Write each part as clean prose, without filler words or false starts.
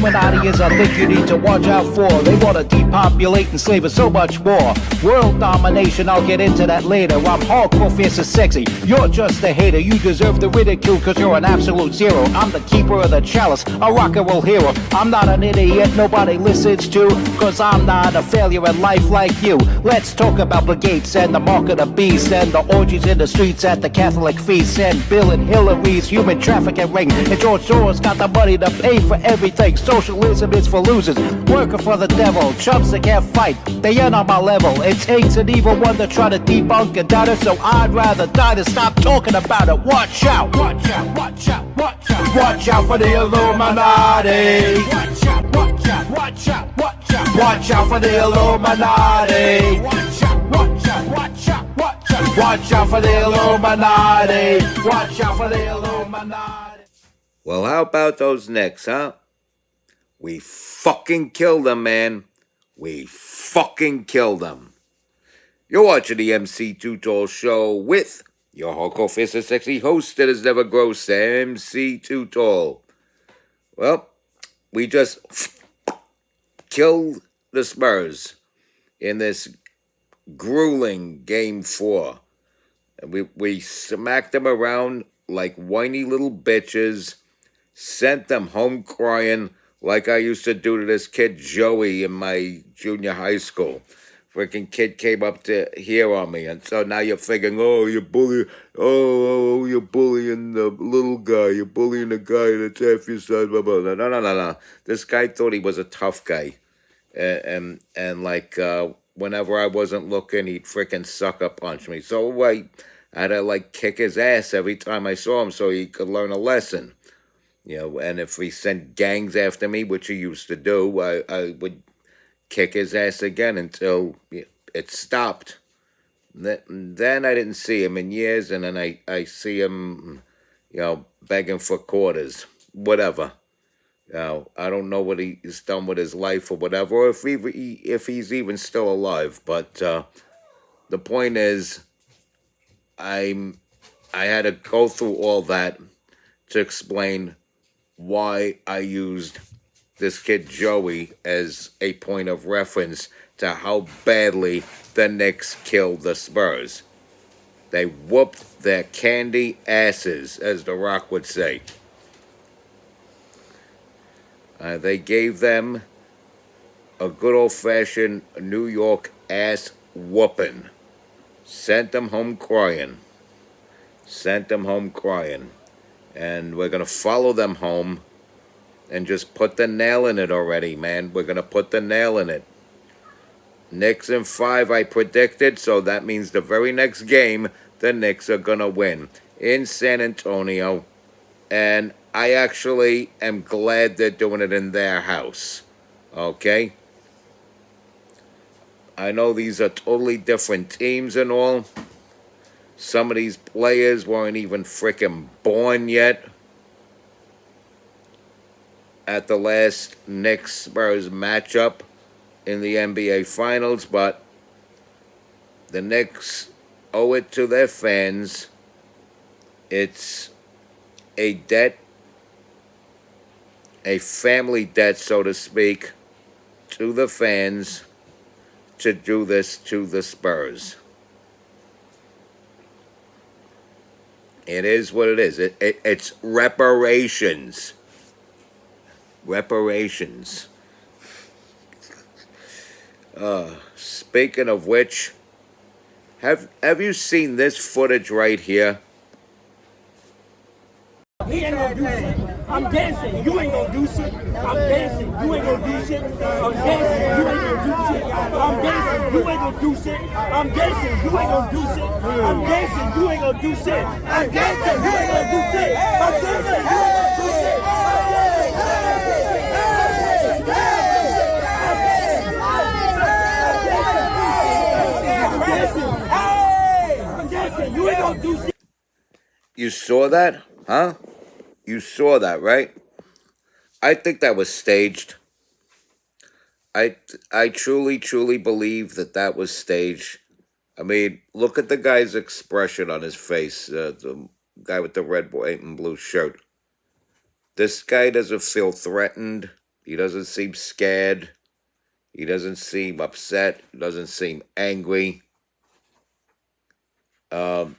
Illuminati is a thing you need to watch out for. They want to depopulate and slave us so much more. World domination, I'll get into that later. I'm hardcore, fierce and sexy. You're just a hater. You deserve the ridicule because you're an absolute zero. I'm the keeper of the chalice, a rock and roll hero. I'm not an idiot nobody listens to, because I'm not a failure in life like you. Let's talk about the gates and the mark of the beast and the orgies in the streets at the Catholic feasts and Bill and Hillary's human trafficking ring. And George Soros got the money to pay for everything. Socialism is for losers, working for the devil. Chumps that can't fight, they ain't on my level. It takes an evil one to try to debunk and doubt it, so I'd rather die than stop talking about it. Watch out, watch out, watch out, watch out. Watch out for the Illuminati. Watch out, watch out, watch out, watch out. Watch out for the Illuminati. Watch out, watch out, watch out, watch out. Watch out for the Illuminati. Watch out for the Illuminati. Well, how about those Knicks, huh? We fucking killed them, man. We fucking killed them. You're watching the MC Too Tall Show with your hardcore, fierce, and sexy host that is never gross, MC Too Tall. Well, we just killed the Spurs in this grueling Game 4. And we smacked them around like whiny little bitches, sent them home crying like I used to do to this kid Joey in my junior high school. Freaking kid came up to here on me, and so now you're thinking, oh, you're bullying, you're bullying the little guy, you're bullying the guy that's half your size, blah, blah, blah. No. This guy thought he was a tough guy, and whenever I wasn't looking, he'd freaking sucker punch me. So I had to kick his ass every time I saw him, so he could learn a lesson. And if he sent gangs after me, which he used to do, I would kick his ass again until it stopped. Then I didn't see him in years, and then I see him, begging for quarters, whatever. I don't know what he's done with his life or whatever, or if he's even still alive. But the point is, I had to go through all that to explain why I used this kid Joey as a point of reference to how badly the Knicks killed the Spurs. They whooped their candy asses, as The Rock would say. They gave them a good old-fashioned New York ass whooping. Sent them home crying. And we're going to follow them home and just put the nail in it already, man. We're going to put the nail in it. Knicks in 5, I predicted, so that means the very next game, the Knicks are going to win in San Antonio. And I actually am glad they're doing it in their house. Okay? I know these are totally different teams and all. Some of these players weren't even freaking born yet at the last Knicks-Spurs matchup in the NBA Finals, but the Knicks owe it to their fans. It's a debt, a family debt, so to speak, to the fans to do this to the Spurs. It is what it is. It's reparations. Reparations. Speaking of which, have you seen this footage right here? He ain't gonna do shit. I'm dancing. You ain't gonna do shit. I'm dancing. You ain't gonna do shit. I'm dancing. You ain't gonna do shit. I'm dancing. You ain't gonna do shit. I'm dancing. You ain't gonna do shit. I'm dancing. You ain't gonna do shit. I'm dancing. You ain't gonna do shit. I'm dancing. You ain't gonna do shit. I'm dancing. You ain't gonna do shit. You saw that? Huh? You saw that, right? I think that was staged. I truly believe that was staged. I mean, look at the guy's expression on his face, the guy with the red, white, and blue shirt. This guy doesn't feel threatened. He doesn't seem scared. He doesn't seem upset. He doesn't seem angry. The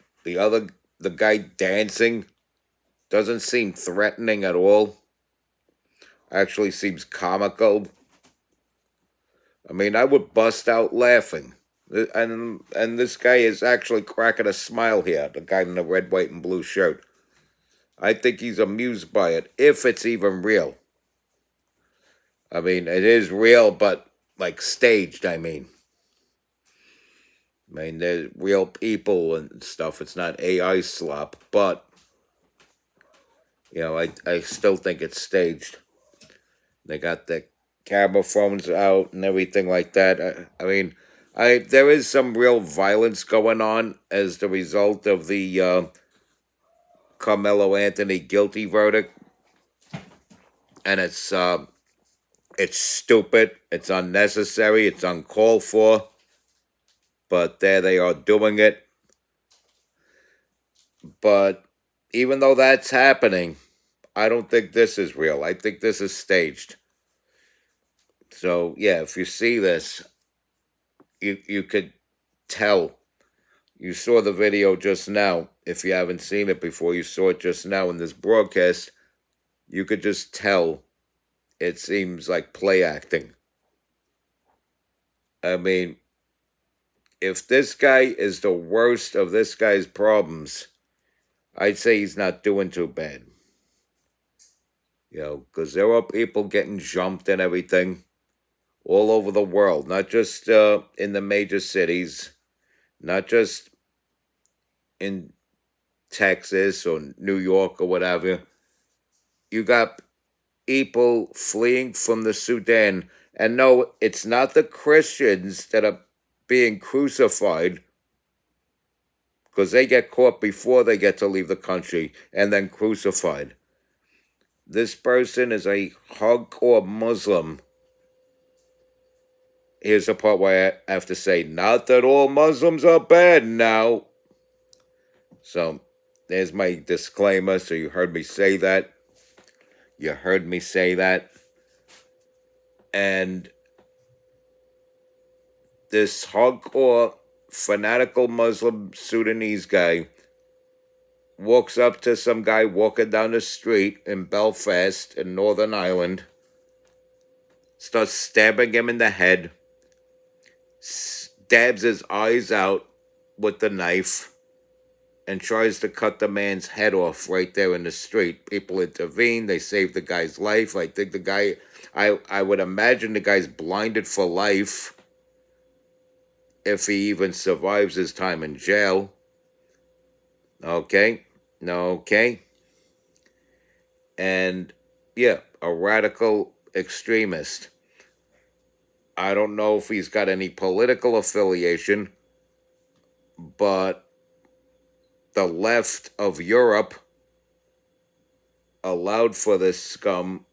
guy dancing doesn't seem threatening at all. Actually seems comical. I mean, I would bust out laughing. And this guy is actually cracking a smile here, the guy in the red, white, and blue shirt. I think he's amused by it, if it's even real. I mean, it is real, but like staged, I mean. There's real people and stuff. It's not AI slop, but, I still think it's staged. They got the camera phones out and everything like that. There is some real violence going on as the result of the Carmelo Anthony guilty verdict, and it's stupid, it's unnecessary, it's uncalled for, but there they are doing it. But even though that's happening, I don't think this is real. I think this is staged. So yeah, if you see this, you could tell. You saw the video just now. If you haven't seen it before, you saw it just now in this broadcast. You could just tell it seems like play acting. I mean, if this guy is the worst of this guy's problems, I'd say he's not doing too bad. Because there are people getting jumped and everything all over the world, not just in the major cities, not just in Texas or New York or whatever. You got people fleeing from the Sudan. And no, it's not the Christians that are being crucified, because they get caught before they get to leave the country and then crucified. This person is a hardcore Muslim. Here's the part where I have to say, not that all Muslims are bad now. So, there's my disclaimer. So you heard me say that. And this hardcore, fanatical Muslim Sudanese guy walks up to some guy walking down the street in Belfast in Northern Ireland, starts stabbing him in the head, stabs his eyes out with the knife, and tries to cut the man's head off right there in the street. People intervene. They save the guy's life. I think the guy, I would imagine the guy's blinded for life if he even survives his time in jail. Okay. And, yeah, a radical extremist. I don't know if he's got any political affiliation, but the left of Europe allowed for this scum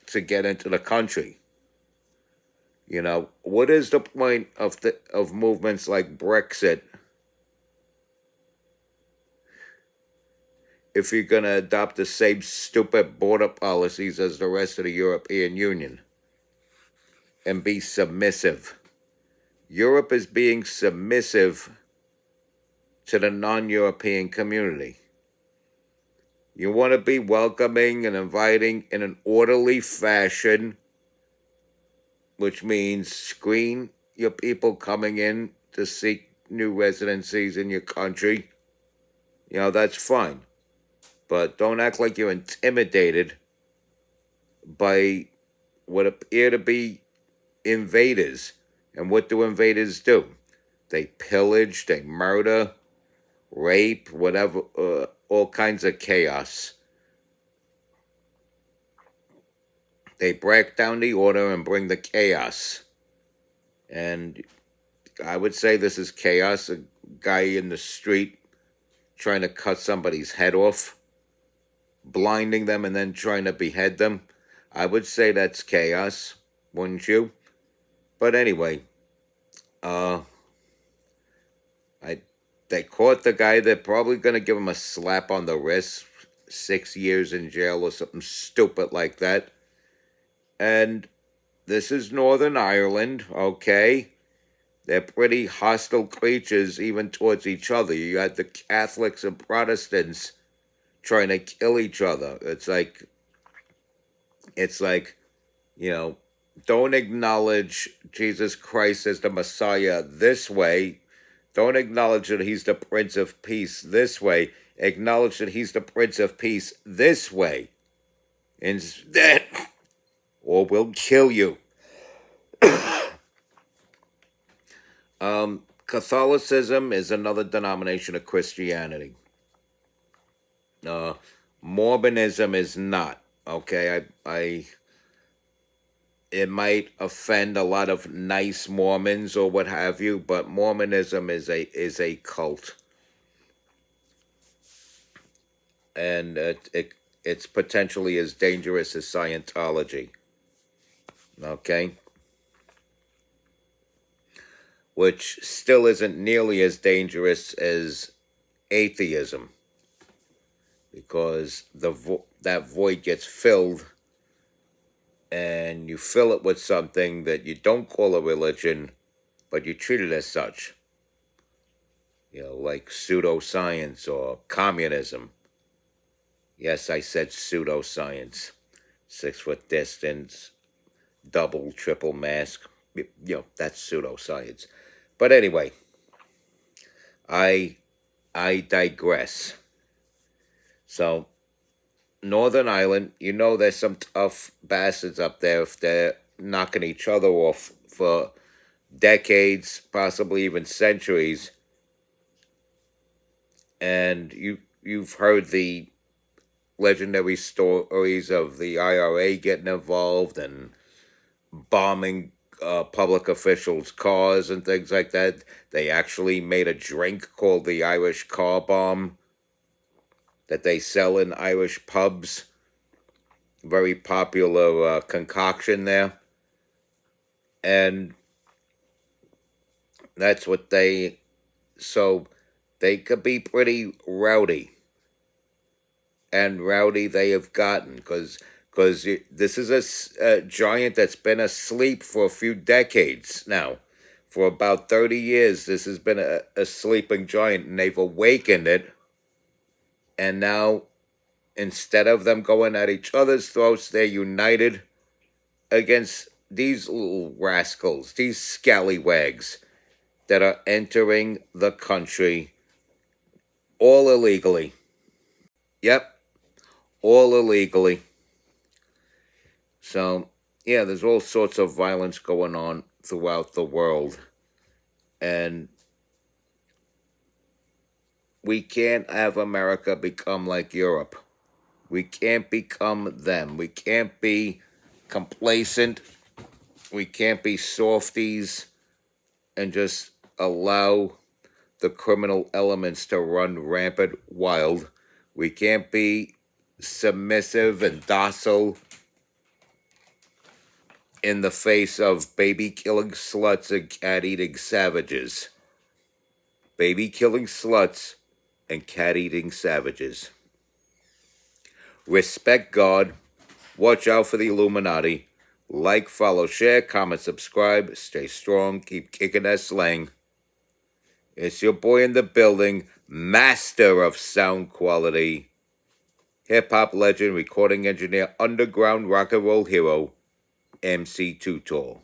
to get into the country. What is the point of movements like Brexit if you're going to adopt the same stupid border policies as the rest of the European Union and be submissive? Europe is being submissive to the non-European community. You want to be welcoming and inviting in an orderly fashion, which means screen your people coming in to seek new residencies in your country. That's fine. But don't act like you're intimidated by what appear to be invaders. And what do invaders do? They pillage, they murder, rape, whatever, all kinds of chaos. They break down the order and bring the chaos. And I would say this is chaos. A guy in the street trying to cut somebody's head off, blinding them and then trying to behead them. I would say that's chaos, wouldn't you? But anyway, they caught the guy. They're probably going to give him a slap on the wrist, 6 years in jail or something stupid like that. And this is Northern Ireland, okay? They're pretty hostile creatures even towards each other. You got the Catholics and Protestants trying to kill each other. It's like, don't acknowledge Jesus Christ as the Messiah this way. Don't acknowledge that he's the Prince of Peace this way. Acknowledge that he's the Prince of Peace this way. Instead, or we'll kill you. Catholicism is another denomination of Christianity. Mormonism is not. Okay, it might offend a lot of nice Mormons or what have you, but Mormonism is a cult, and it's potentially as dangerous as Scientology. Okay, which still isn't nearly as dangerous as atheism, because that void gets filled, and you fill it with something that you don't call a religion, but you treat it as such. Like pseudoscience or communism. Yes, I said pseudoscience. 6 foot distance, double, triple mask. That's pseudoscience. But anyway, I digress. So, Northern Ireland, there's some tough bastards up there if they're knocking each other off for decades, possibly even centuries. And you've heard the legendary stories of the IRA getting involved and bombing public officials' cars and things like that. They actually made a drink called the Irish Car Bomb that they sell in Irish pubs. Very popular concoction there. And that's what so they could be pretty rowdy. And rowdy they have gotten, because this is a giant that's been asleep for a few decades now. For about 30 years, this has been a sleeping giant, and they've awakened it. And now, instead of them going at each other's throats, they're united against these little rascals, these scallywags that are entering the country all illegally. Yep, all illegally. So, yeah, there's all sorts of violence going on throughout the world. And we can't have America become like Europe. We can't become them. We can't be complacent. We can't be softies and just allow the criminal elements to run rampant wild. We can't be submissive and docile in the face of baby-killing sluts and cat-eating savages. Baby-killing sluts and cat-eating savages. Respect God. Watch out for the Illuminati. Like, follow, share, comment, subscribe. Stay strong. Keep kicking that slang. It's your boy in the building, master of sound quality, hip-hop legend, recording engineer, underground rock and roll hero, MC Too Tall.